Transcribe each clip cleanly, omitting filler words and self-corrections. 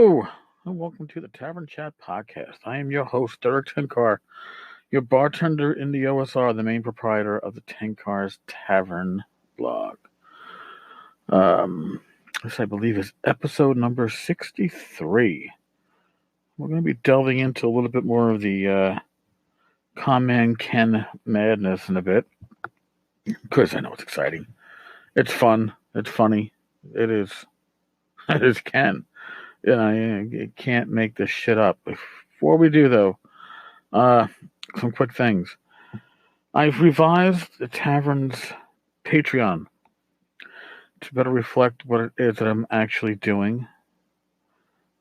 Hello, and welcome to the Tavern Chat Podcast. I am your host, Derek Tenkar, your bartender in the OSR, the main proprietor of the Tenkar's Tavern blog. This, I believe, is episode number 63. We're going to be delving into a little bit more of the Con Ken madness in a bit, because I know it's exciting. It's fun. It's funny. It is. It is Ken. You can't make this shit up. Before we do, though, some quick things. I've revised the tavern's Patreon to better reflect what it is that I'm actually doing.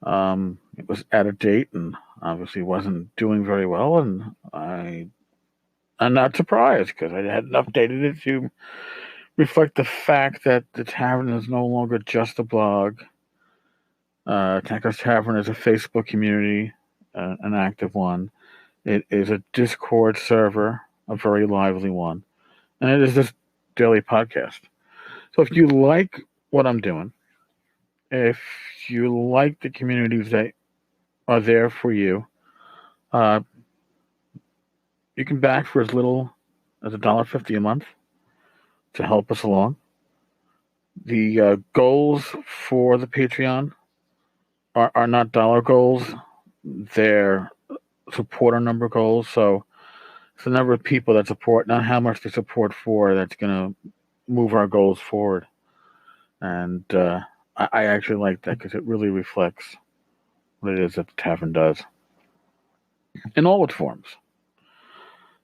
It was out of date and obviously wasn't doing very well, and I'm not surprised because I hadn't updated it to reflect the fact that the tavern is no longer just a blog. Tenkar's Tavern is a Facebook community, an active one. It is a Discord server, a very lively one. And it is this daily podcast. So if you like what I'm doing, if you like the communities that are there for you, you can back for as little as $1.50 a month to help us along. The goals for the Patreon are not dollar goals. They're supporter number goals. So it's the number of people that support, not how much they support for, that's going to move our goals forward. And I actually like that because it really reflects what it is that the tavern does in all its forms.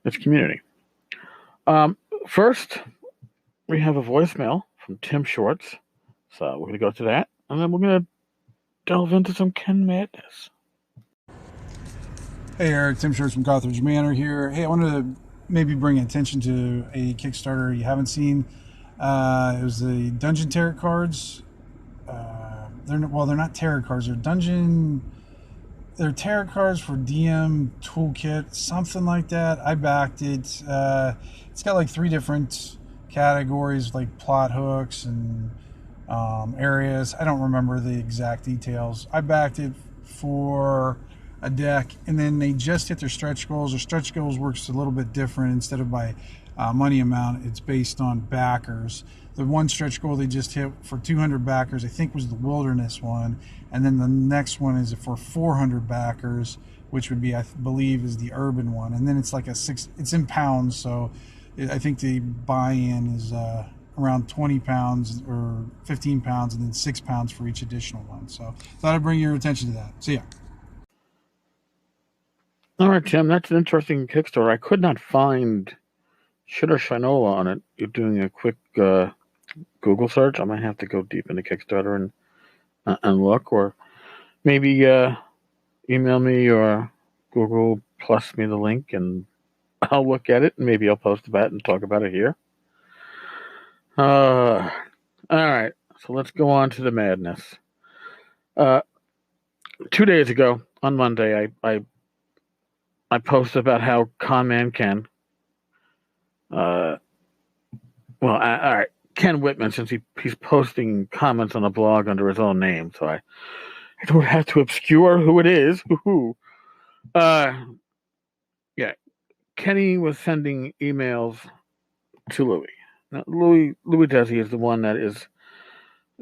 It's community. First, we have a voicemail from Tim Shorts. So we're going to go to that. And then we're going to delve into some Ken madness. Hey Eric, Tim Shorts from Gothridge Manor here. Hey, I wanted to maybe bring attention to a Kickstarter you haven't seen. It was the Dungeon Tarot cards. They're not tarot cards. They're tarot cards for DM toolkit, something like that. I backed it. It's got like 3 different categories, like plot hooks and areas. I don't remember the exact details. I backed it for a deck, and then they just hit their stretch goals. Their stretch goals works a little bit different. Instead of by money amount, it's based on backers. The one stretch goal they just hit for 200 backers, I think, was the wilderness one, and then the next one is for 400 backers, which would be, I believe, is the urban one. And then it's like it's in pounds, so I think the buy-in is around 20 pounds or 15 pounds, and then 6 pounds for each additional one. So thought I'd bring your attention to that. So yeah. All right, Tim, that's an interesting Kickstarter. I could not find Shit or Shinola on it. You're doing a quick Google search. I might have to go deep into Kickstarter and look, or maybe email me or Google plus me the link, and I'll look at it, and maybe I'll post about it and talk about it here. All right, so let's go on to the madness. 2 days ago, on Monday, I posted about how Con Ken, all right, Ken Whitman, since he's posting comments on the blog under his own name, so I don't have to obscure who it is. Yeah, Kenny was sending emails to Louis. Now, Louis Desi is the one that is,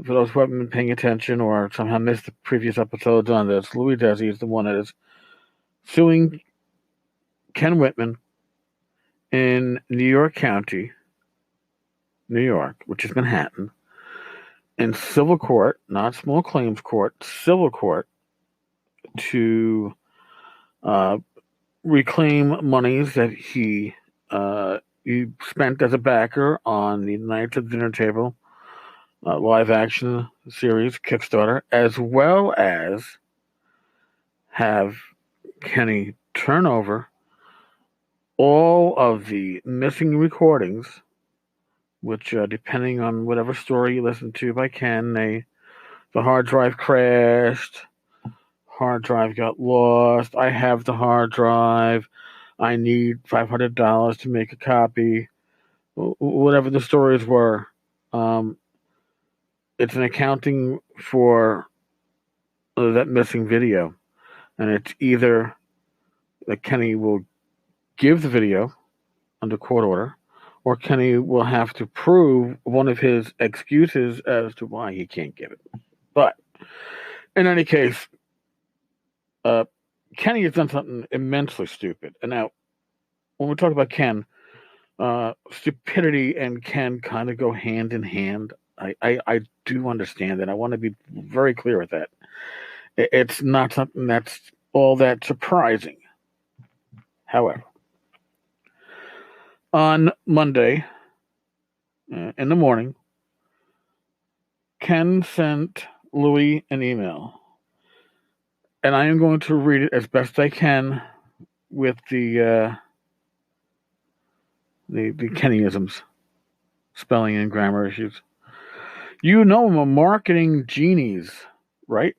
for those who haven't been paying attention or somehow missed the previous episodes on this, Louis Desi is the one that is suing Ken Whitman in New York County, New York, which is Manhattan, in civil court, not small claims court, civil court, to reclaim monies that he spent as a backer on the Knights of the Dinner Table live action series Kickstarter, as well as have Kenny turn over all of the missing recordings, which, depending on whatever story you listen to by Ken, the hard drive crashed, hard drive got lost, I have the hard drive, I need $500 to make a copy, whatever the stories were. It's an accounting for that missing video. And it's either that Kenny will give the video under court order, or Kenny will have to prove one of his excuses as to why he can't give it. But in any case, Kenny has done something immensely stupid. And now, when we talk about Ken, stupidity and Ken kind of go hand in hand. I do understand that. I want to be very clear with that. It's not something that's all that surprising. However, on Monday in the morning, Ken sent Louis an email, and I am going to read it as best I can with the Kennyisms, spelling and grammar issues. You know I'm a marketing genius, right?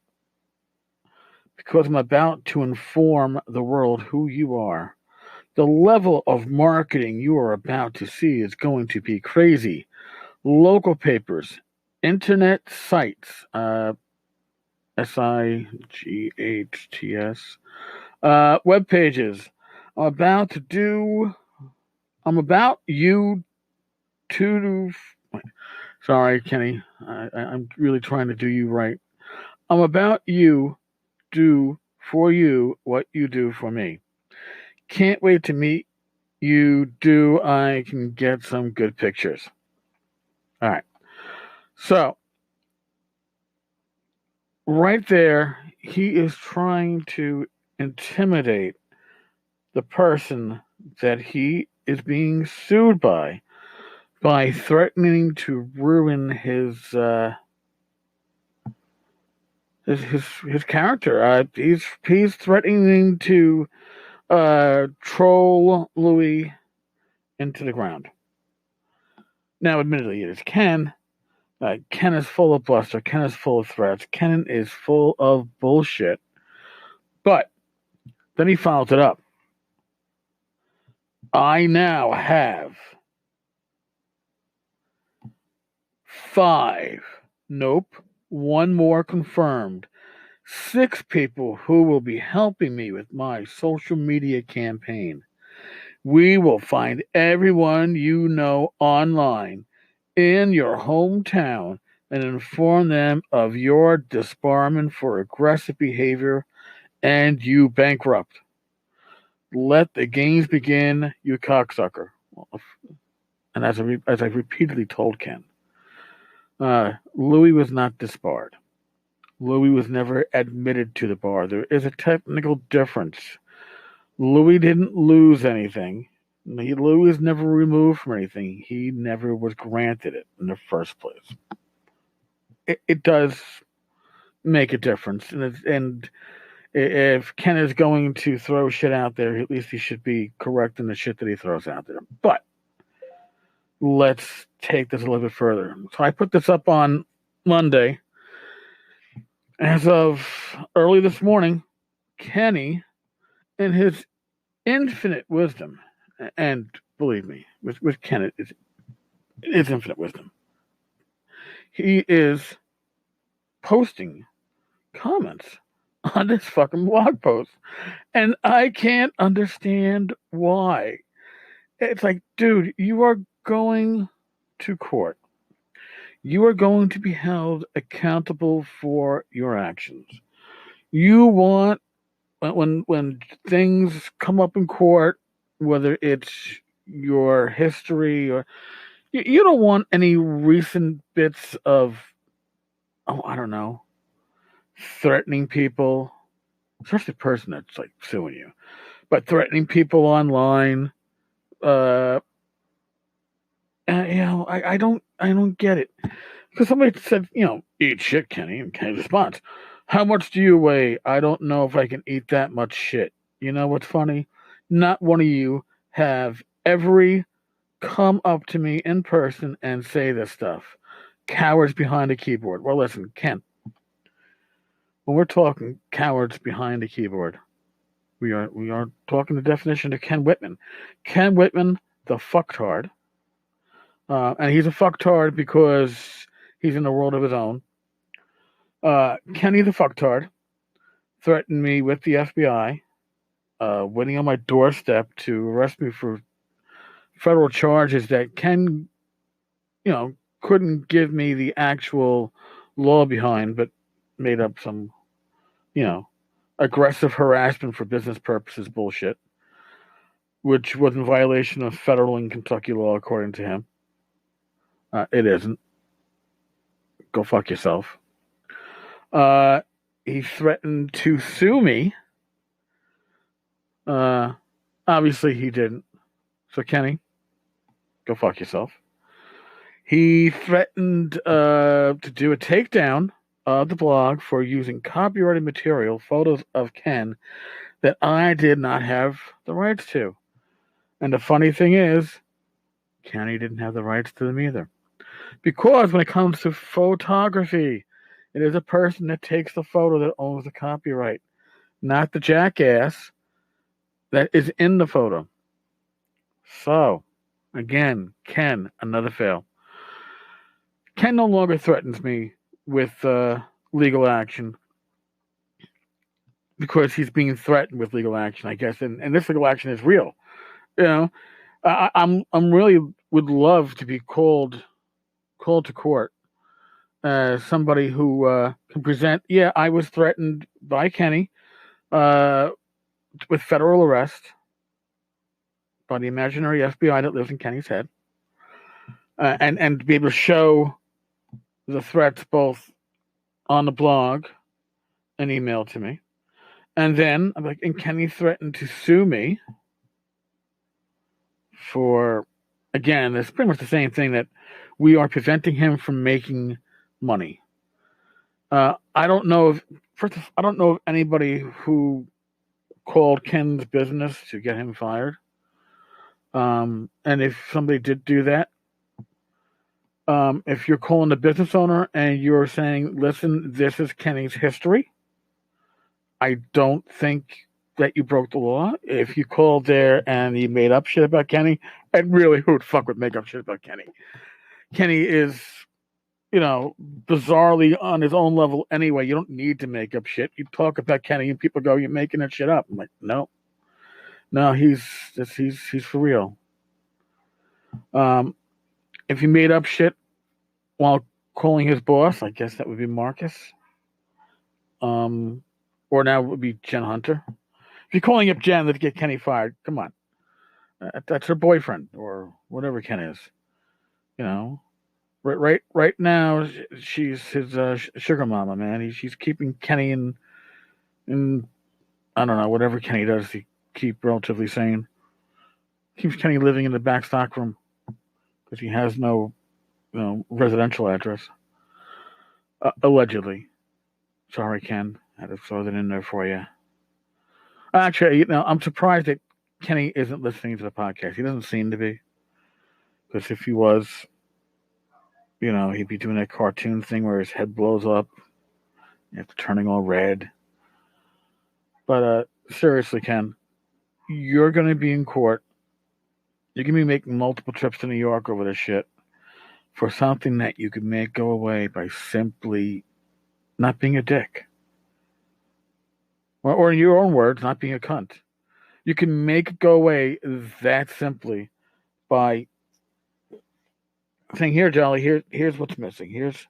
Because I'm about to inform the world who you are. The level of marketing you are about to see is going to be crazy. Local papers, internet sites, SIGHTS, web pages. I'm about you to. Sorry, Kenny. I'm really trying to do you right. I'm about you do for you what you do for me. Can't wait to meet you. Do I can get some good pictures? All right. So, right there, he is trying to intimidate the person that he is being sued by threatening to ruin his character. He's threatening to troll Louis into the ground. Now, admittedly, it is Ken. Ken is full of bluster. Ken is full of threats. Ken is full of bullshit. But then he follows it up. I now have 5. Nope. 1 more confirmed. 6 people who will be helping me with my social media campaign. We will find everyone you know online in your hometown and inform them of your disbarment for aggressive behavior and you bankrupt. Let the games begin, you cocksucker. And as I repeatedly told Ken, Louis was not disbarred. Louis was never admitted to the bar. There is a technical difference. Louis didn't lose anything. Louis was never removed from anything. He never was granted it in the first place. It does make a difference. And if Ken is going to throw shit out there, at least he should be correct in the shit that he throws out there. But let's take this a little bit further. So I put this up on Monday. As of early this morning, Kenny, in his infinite wisdom, and believe me, with Ken, it is infinite wisdom, he is posting comments on this fucking blog post. And I can't understand why. It's like, dude, you are going to court. You are going to be held accountable for your actions. You want, when things come up in court, whether it's your history or you don't want any recent bits of, I don't know, threatening people, especially the person that's like suing you, but threatening people online. I don't get it. Because somebody said, eat shit, Kenny, and Kenny's response, how much do you weigh? I don't know if I can eat that much shit. You know what's funny? Not one of you have ever come up to me in person and say this stuff. Cowards behind a keyboard. Well, listen, Ken, when we're talking cowards behind a keyboard, we are talking the definition of Ken Whitman. Ken Whitman, the fucktard. And he's a fucktard because he's in a world of his own. Kenny the fucktard threatened me with the FBI, waiting on my doorstep to arrest me for federal charges that couldn't give me the actual law behind, but made up some, you know, aggressive harassment for business purposes bullshit, which was in violation of federal and Kentucky law, according to him. It isn't. Go fuck yourself. He threatened to sue me. Obviously, he didn't. So, Kenny, go fuck yourself. He threatened to do a takedown of the blog for using copyrighted material, photos of Ken, that I did not have the rights to. And the funny thing is, Kenny didn't have the rights to them either. Because when it comes to photography, it is a person that takes the photo that owns the copyright, not the jackass that is in the photo. So, again, Ken, another fail. Ken no longer threatens me with legal action because he's being threatened with legal action, I guess, and this legal action is real. You know, I'm really would love to be called to court as somebody who can present. Yeah, I was threatened by Kenny with federal arrest by the imaginary FBI that lives in Kenny's head, and to be able to show the threats both on the blog and email to me. And then I'm like, and Kenny threatened to sue me for, again, it's pretty much the same thing, that we are preventing him from making money. I don't know of anybody who called Ken's business to get him fired. And if somebody did do that, if you're calling the business owner and you're saying, listen, this is Kenny's history, I don't think that you broke the law. If you called there and you made up shit about Kenny, and really, who the fuck would make up shit about Kenny? Kenny is, bizarrely on his own level anyway. You don't need to make up shit. You talk about Kenny and people go, you're making that shit up. I'm like, no, he's for real. If you made up shit while calling his boss, I guess that would be Marcus. Or now it would be Jen Hunter. If you're calling up Jen to get Kenny fired, come on. That's her boyfriend or whatever Ken is. Right now she's his sugar mama, man. She's keeping Kenny in I don't know, whatever Kenny does to keep relatively sane. Keeps Kenny living in the back stock room because he has no residential address. Allegedly. Sorry, Ken. I had to throw that in there for you. Actually, I'm surprised that Kenny isn't listening to the podcast. He doesn't seem to be. Because if he was, he'd be doing that cartoon thing where his head blows up after turning all red. But seriously, Ken, you're going to be in court. You're going to be making multiple trips to New York over this shit for something that you could make go away by simply not being a dick. Or in your own words, not being a cunt. You can make it go away that simply by saying, here, Jolly, here's what's missing. Here's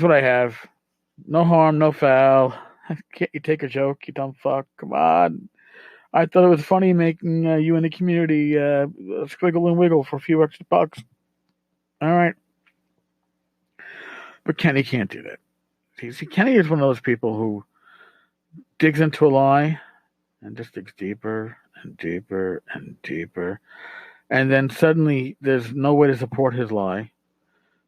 what I have. No harm, no foul. Can't you take a joke, you dumb fuck? Come on. I thought it was funny making you in the community squiggle and wiggle for a few extra bucks. All right. But Kenny can't do that. See, Kenny is one of those people who digs into a lie and just digs deeper and deeper and deeper. And then suddenly there's no way to support his lie,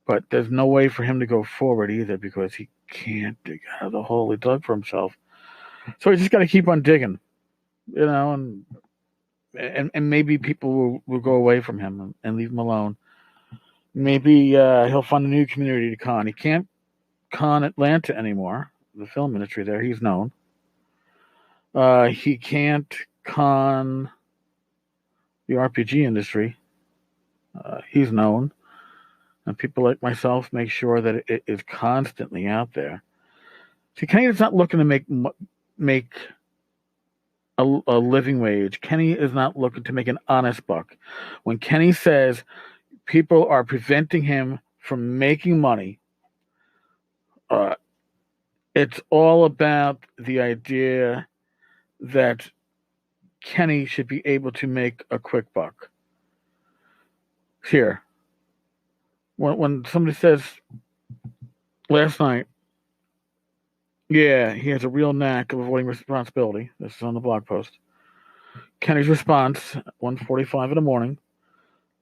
but there's no way for him to go forward either because he can't dig out of the hole he dug for himself. So he's just got to keep on digging, and maybe people will go away from him and leave him alone. Maybe he'll find a new community to con. He can't con Atlanta anymore, the film industry there. He's known. He can't con the RPG industry. He's known. And people like myself make sure that it is constantly out there. See, Kenny is not looking to make a living wage. Kenny is not looking to make an honest buck. When Kenny says people are preventing him from making money, it's all about the idea that Kenny should be able to make a quick buck. Here, when somebody says last night, yeah, he has a real knack of avoiding responsibility. This is on the blog post. Kenny's response, 1:45 in the morning,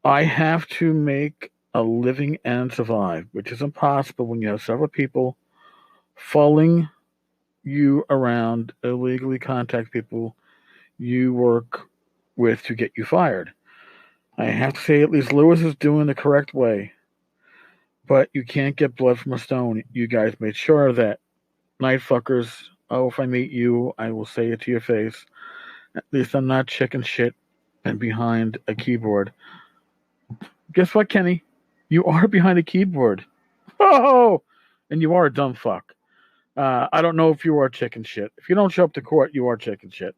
I have to make a living and survive, which is impossible when you have several people following you around, illegally contact people you work with to get you fired. I have to say, at least Lewis is doing the correct way. But you can't get blood from a stone. You guys made sure of that. Night fuckers. Oh, if I meet you, I will say it to your face. At least I'm not chicken shit and behind a keyboard. Guess what, Kenny? You are behind a keyboard. Oh! And you are a dumb fuck. I don't know if you are chicken shit. If you don't show up to court, you are chicken shit.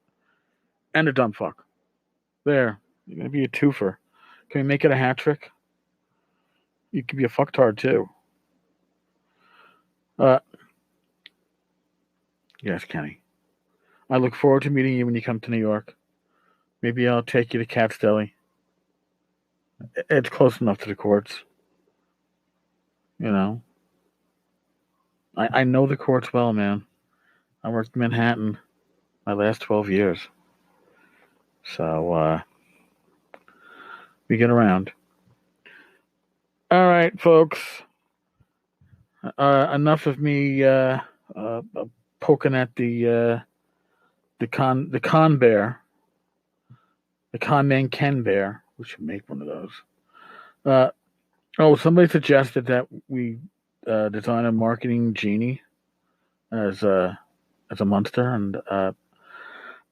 And a dumb fuck. There. You're going to be a twofer. Can we make it a hat trick? You could be a fucktard, too. Yes, Kenny. I look forward to meeting you when you come to New York. Maybe I'll take you to Cat's Deli. It's close enough to the courts. You know. I know the courts well, man. I worked in Manhattan my last 12 years. So, we get around. All right, folks. Enough of me poking at the con bear. The con man Ken bear. We should make one of those. Somebody suggested that we design a marketing genie as a monster, and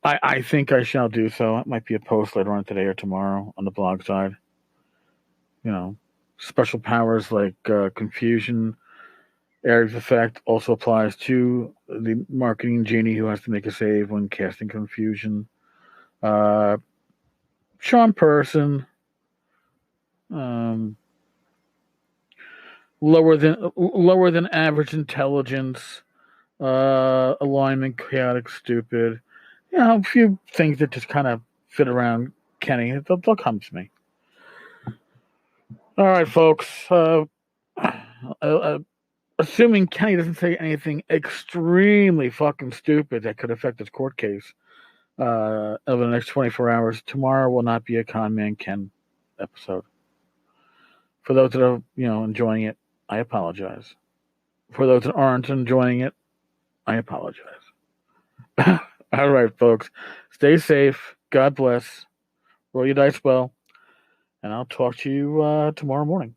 I think I shall do so. It might be a post later on today or tomorrow on the blog side. You know, special powers like confusion, area of effect also applies to the marketing genie who has to make a save when casting confusion. Charm person. Lower than average intelligence, alignment, chaotic, stupid. You know, a few things that just kind of fit around Kenny. They'll come to me. All right, folks. Assuming Kenny doesn't say anything extremely fucking stupid that could affect his court case over the next 24 hours, tomorrow will not be a Con Man Ken episode. For those that are, enjoying it, I apologize. For those that aren't enjoying it, I apologize. All right, folks. Stay safe. God bless. Roll your dice well. And I'll talk to you tomorrow morning.